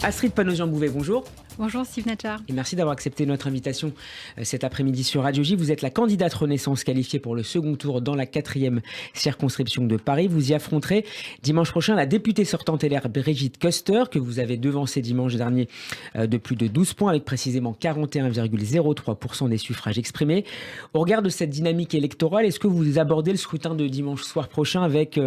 Astrid Panosyan-Bouvet, bonjour. Bonjour Steve Natchar. Et merci d'avoir accepté notre invitation cet après-midi sur Radio J. Vous êtes la candidate Renaissance qualifiée pour le second tour dans la 4e circonscription de Paris. Vous y affronterez dimanche prochain la députée sortante LR Brigitte Koester, que vous avez devancée dimanche dernier de plus de 12 points, avec précisément 41,03% des suffrages exprimés. Au regard de cette dynamique électorale, est-ce que vous abordez le scrutin de dimanche soir prochain avec,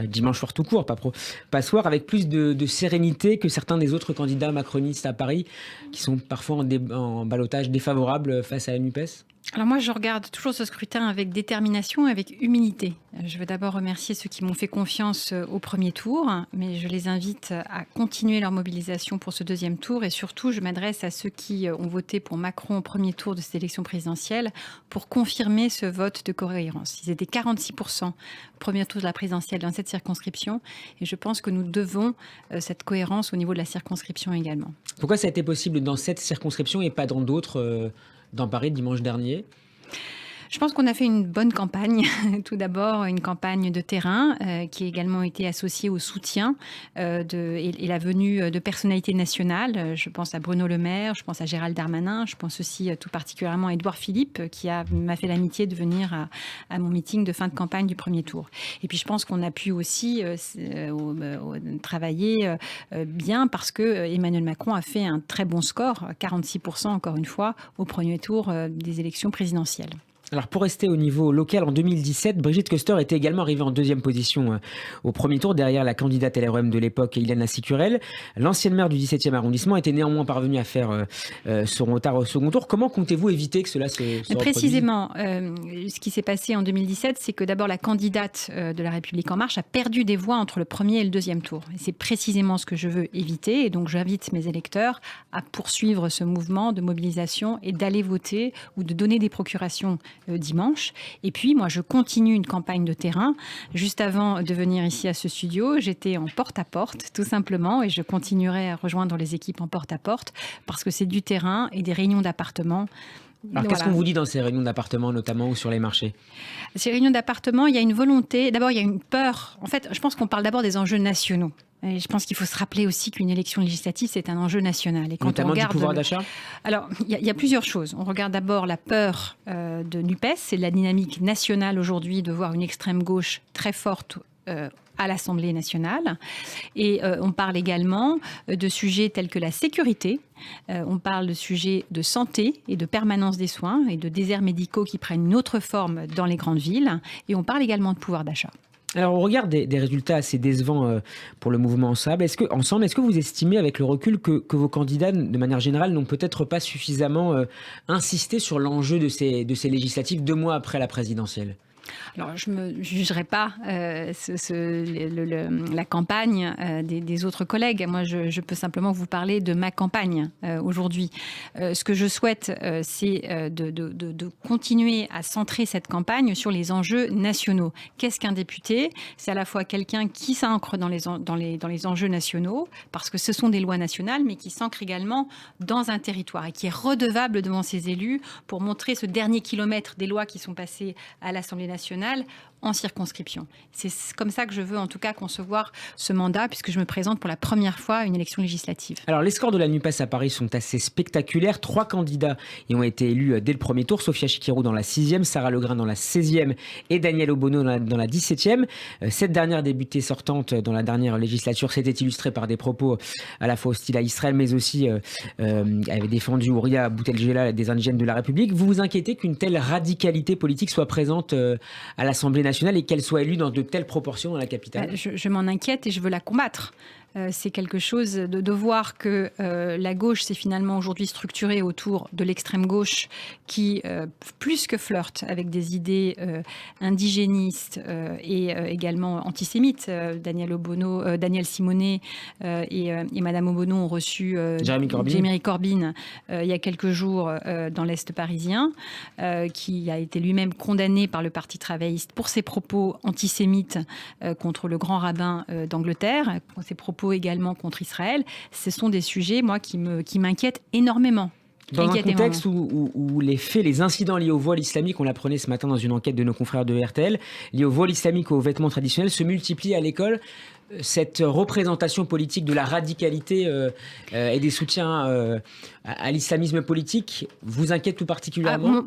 dimanche soir tout court, pas soir, avec plus de sérénité que certains des autres candidats macronistes à Paris, qui sont parfois en ballottage défavorable face à la NUPES? Alors moi, je regarde toujours ce scrutin avec détermination et avec humilité. Je veux d'abord remercier ceux qui m'ont fait confiance au premier tour, mais je les invite à continuer leur mobilisation pour ce deuxième tour. Et surtout, je m'adresse à ceux qui ont voté pour Macron au premier tour de cette élection présidentielle pour confirmer ce vote de cohérence. Ils étaient 46% au premier tour de la présidentielle dans cette circonscription. Et je pense que nous devons cette cohérence au niveau de la circonscription également. Pourquoi ça a été possible dans cette circonscription et pas dans d'autres dans Paris dimanche dernier? Je pense qu'on a fait une bonne campagne. Tout d'abord, une campagne de terrain qui a également été associée au soutien et la venue de personnalités nationales. Je pense à Bruno Le Maire, je pense à Gérald Darmanin, je pense aussi tout particulièrement à Édouard Philippe qui m'a fait l'amitié de venir à mon meeting de fin de campagne du premier tour. Et puis je pense qu'on a pu aussi travailler bien parce que Emmanuel Macron a fait un très bon score, 46% encore une fois, au premier tour des élections présidentielles. Alors pour rester au niveau local, en 2017, Brigitte Koester était également arrivée en deuxième position au premier tour, derrière la candidate LREM de l'époque, Ilana Sicurel. L'ancienne maire du 17e arrondissement était néanmoins parvenue à faire son retard au second tour. Comment comptez-vous éviter que cela se reproduise ? Précisément, ce qui s'est passé en 2017, c'est que d'abord la candidate de La République En Marche a perdu des voix entre le premier et le deuxième tour. Et c'est précisément ce que je veux éviter. Et donc j'invite mes électeurs à poursuivre ce mouvement de mobilisation et d'aller voter ou de donner des procurations dimanche. Et puis, moi, je continue une campagne de terrain. Juste avant de venir ici à ce studio, j'étais en porte-à-porte, tout simplement, et je continuerai à rejoindre les équipes en porte-à-porte parce que c'est du terrain et des réunions d'appartements. Alors, qu'est-ce qu'on vous dit dans ces réunions d'appartements, notamment, ou sur les marchés ? Ces réunions d'appartements, il y a une volonté. D'abord, il y a une peur. En fait, je pense qu'on parle d'abord des enjeux nationaux. Et je pense qu'il faut se rappeler aussi qu'une élection législative, c'est un enjeu national. Et quand notamment on regarde du pouvoir d'achat ? Alors, il y a plusieurs choses. On regarde d'abord la peur de NUPES. C'est la dynamique nationale aujourd'hui de voir une extrême gauche très forte à l'Assemblée nationale. Et on parle également de sujets tels que la sécurité. On parle de sujets de santé et de permanence des soins et de déserts médicaux qui prennent une autre forme dans les grandes villes. Et on parle également de pouvoir d'achat. Alors, au regard des résultats assez décevants pour le mouvement Ensemble, est-ce que vous estimez avec le recul que vos candidats, de manière générale, n'ont peut-être pas suffisamment insisté sur l'enjeu de ces législatives 2 mois après la présidentielle ? Alors, je ne jugerai pas la campagne des autres collègues. Moi, je peux simplement vous parler de ma campagne aujourd'hui. Ce que je souhaite, c'est de continuer à centrer cette campagne sur les enjeux nationaux. Qu'est-ce qu'un député ? C'est à la fois quelqu'un qui s'ancre dans les enjeux nationaux, parce que ce sont des lois nationales, mais qui s'ancre également dans un territoire et qui est redevable devant ses élus pour montrer ce dernier kilomètre des lois qui sont passées à l'Assemblée nationale en circonscription. C'est comme ça que je veux en tout cas concevoir ce mandat, puisque je me présente pour la première fois à une élection législative. Alors les scores de la NUPES à Paris sont assez spectaculaires. 3 candidats y ont été élus dès le premier tour. Sophia Chikirou dans la 6e, Sarah Legrain dans la 16e et Daniel Obono dans la 17e. Cette dernière débutée sortante dans la dernière législature s'était illustrée par des propos à la fois hostiles à Israël, mais aussi avait défendu Ouria Boutelgela des indigènes de la République. Vous vous inquiétez qu'une telle radicalité politique soit présente à l'Assemblée nationale et qu'elle soit élue dans de telles proportions dans la capitale ? Je m'en inquiète et je veux la combattre. C'est quelque chose de voir que la gauche s'est finalement aujourd'hui structurée autour de l'extrême gauche qui plus que flirte avec des idées indigénistes et également antisémites. Daniel Simonet et Madame Obono ont reçu Jeremy Corbyn il y a quelques jours dans l'Est parisien, qui a été lui-même condamné par le Parti travailliste pour ses propos antisémites contre le grand rabbin d'Angleterre, ses propos également contre Israël. Ce sont des sujets, moi, qui m'inquiètent énormément. Dans un contexte où les faits, les incidents liés au voile islamique, on l'apprenait ce matin dans une enquête de nos confrères de RTL, liés au voile islamique, aux vêtements traditionnels, se multiplient à l'école. cette représentation politique de la radicalité et des soutiens à l'islamisme politique vous inquiète tout particulièrement?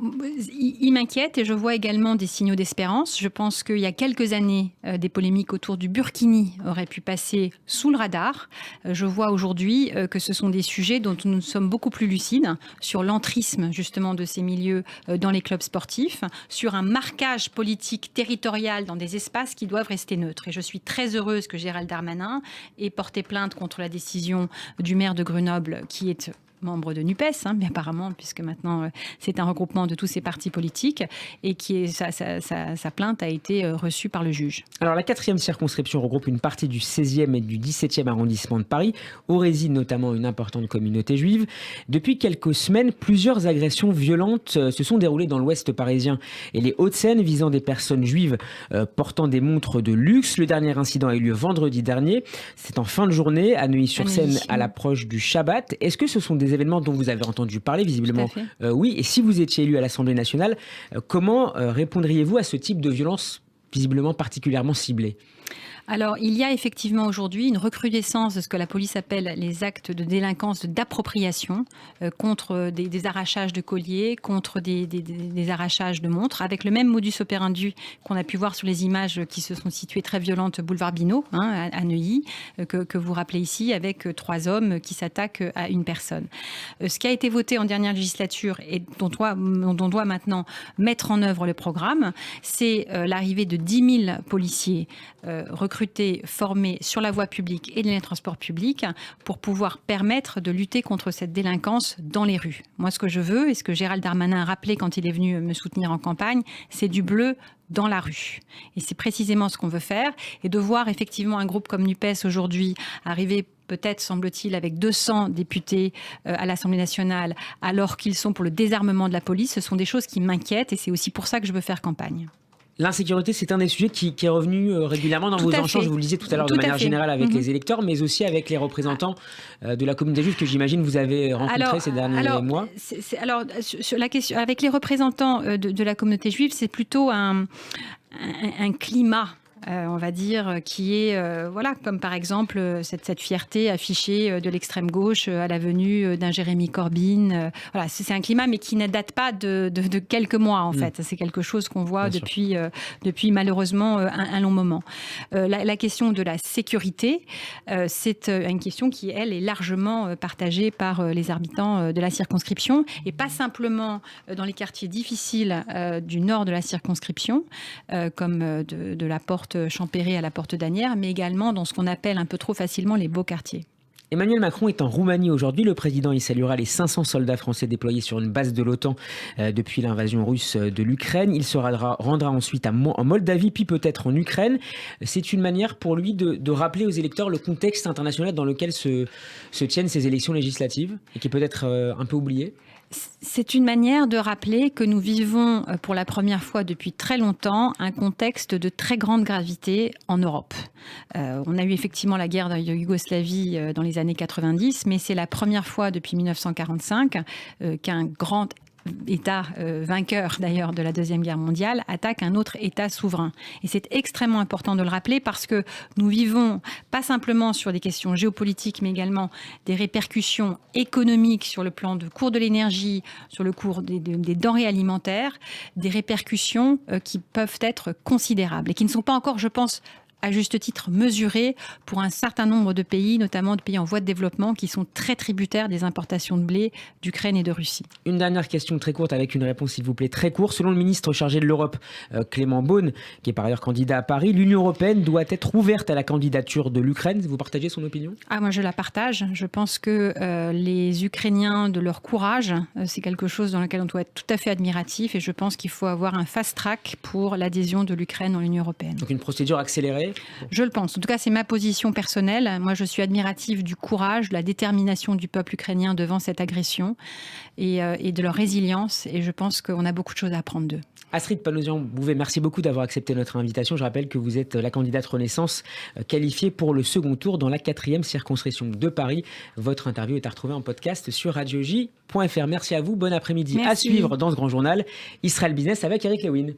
Il m'inquiète et je vois également des signaux d'espérance. Je pense qu'il y a quelques années, des polémiques autour du burkini auraient pu passer sous le radar. Je vois aujourd'hui que ce sont des sujets dont nous sommes beaucoup plus lucides sur l'entrisme justement de ces milieux dans les clubs sportifs, sur un marquage politique territorial dans des espaces qui doivent rester neutres. Et je suis très heureuse que Gérald Darmanin ait porté plainte contre la décision du maire de Grenoble qui est membre de NUPES, mais apparemment, puisque maintenant c'est un regroupement de tous ces partis politiques, et sa plainte a été reçue par le juge. Alors la 4e circonscription regroupe une partie du 16e et du 17e arrondissement de Paris, où réside notamment une importante communauté juive. Depuis quelques semaines, plusieurs agressions violentes se sont déroulées dans l'ouest parisien et les Hauts-de-Seine visant des personnes juives portant des montres de luxe. Le dernier incident a eu lieu vendredi dernier. C'est en fin de journée à Neuilly-sur-Seine à l'approche du Shabbat. Est-ce que ce sont des événements dont vous avez entendu parler, visiblement? Oui, et si vous étiez élu à l'Assemblée nationale, comment répondriez-vous à ce type de violence visiblement particulièrement ciblée? Alors, il y a effectivement aujourd'hui une recrudescence de ce que la police appelle les actes de délinquance d'appropriation contre des arrachages de colliers, contre des arrachages de montres, avec le même modus operandi qu'on a pu voir sur les images qui se sont situées très violentes boulevard Binot, à Neuilly, que vous rappelez ici, avec 3 hommes qui s'attaquent à une personne. Ce qui a été voté en dernière législature et dont on doit maintenant mettre en œuvre le programme, c'est l'arrivée de 10 000 policiers recrutés, formés sur la voie publique et les transports publics pour pouvoir permettre de lutter contre cette délinquance dans les rues. Moi, ce que je veux, et ce que Gérald Darmanin a rappelé quand il est venu me soutenir en campagne, c'est du bleu dans la rue. Et c'est précisément ce qu'on veut faire. Et de voir effectivement un groupe comme NUPES aujourd'hui arriver peut-être, semble-t-il, avec 200 députés à l'Assemblée nationale, alors qu'ils sont pour le désarmement de la police, ce sont des choses qui m'inquiètent et c'est aussi pour ça que je veux faire campagne. L'insécurité, c'est un des sujets qui est revenu régulièrement dans vos échanges, vous le disiez tout à l'heure, de manière générale avec les électeurs, mais aussi avec les représentants de la communauté juive que j'imagine vous avez rencontrés ces derniers mois. Alors, sur la question, avec les représentants de la communauté juive, c'est plutôt un climat. On va dire, qui est, voilà, comme par exemple cette fierté affichée de l'extrême gauche à la venue d'un Jérémy Corbyn. Voilà, c'est un climat, mais qui ne date pas de quelques mois, en fait. C'est quelque chose qu'on voit depuis malheureusement un long moment. La question de la sécurité, c'est une question qui, elle, est largement partagée par les habitants de la circonscription, et pas simplement dans les quartiers difficiles du nord de la circonscription, comme de la porte Champéret à la porte d'Asnières, mais également dans ce qu'on appelle un peu trop facilement les beaux quartiers. Emmanuel Macron est en Roumanie aujourd'hui. Le président y saluera les 500 soldats français déployés sur une base de l'OTAN depuis l'invasion russe de l'Ukraine. Il se rendra ensuite en Moldavie, puis peut-être en Ukraine. C'est une manière pour lui de rappeler aux électeurs le contexte international dans lequel se tiennent ces élections législatives et qui est peut-être un peu oublié. C'est une manière de rappeler que nous vivons pour la première fois depuis très longtemps un contexte de très grande gravité en Europe. On a eu effectivement la guerre de Yougoslavie dans les années 90, mais c'est la première fois depuis 1945 qu'un grand État vainqueur d'ailleurs de la Deuxième Guerre mondiale attaque un autre État souverain. Et c'est extrêmement important de le rappeler parce que nous vivons pas simplement sur des questions géopolitiques mais également des répercussions économiques sur le plan du cours de l'énergie, sur le cours des denrées alimentaires, des répercussions qui peuvent être considérables et qui ne sont pas encore, je pense, à juste titre mesuré pour un certain nombre de pays, notamment de pays en voie de développement, qui sont très tributaires des importations de blé d'Ukraine et de Russie. Une dernière question très courte avec une réponse, s'il vous plaît, très courte. Selon le ministre chargé de l'Europe, Clément Beaune, qui est par ailleurs candidat à Paris, l'Union européenne doit être ouverte à la candidature de l'Ukraine. Vous partagez son opinion ? Moi, je la partage. Je pense que les Ukrainiens, de leur courage, c'est quelque chose dans lequel on doit être tout à fait admiratif. Et je pense qu'il faut avoir un fast-track pour l'adhésion de l'Ukraine dans l'Union européenne. Donc une procédure accélérée ? Je le pense. En tout cas, c'est ma position personnelle. Moi, je suis admirative du courage, de la détermination du peuple ukrainien devant cette agression et de leur résilience. Et je pense qu'on a beaucoup de choses à apprendre d'eux. Astrid Panosyan-Bouvet, merci beaucoup d'avoir accepté notre invitation. Je rappelle que vous êtes la candidate Renaissance qualifiée pour le second tour dans la 4e circonscription de Paris. Votre interview est à retrouver en podcast sur radioj.fr. Merci à vous. Bon après-midi. Merci. À suivre dans ce grand journal Israël Business avec Eric Lewin.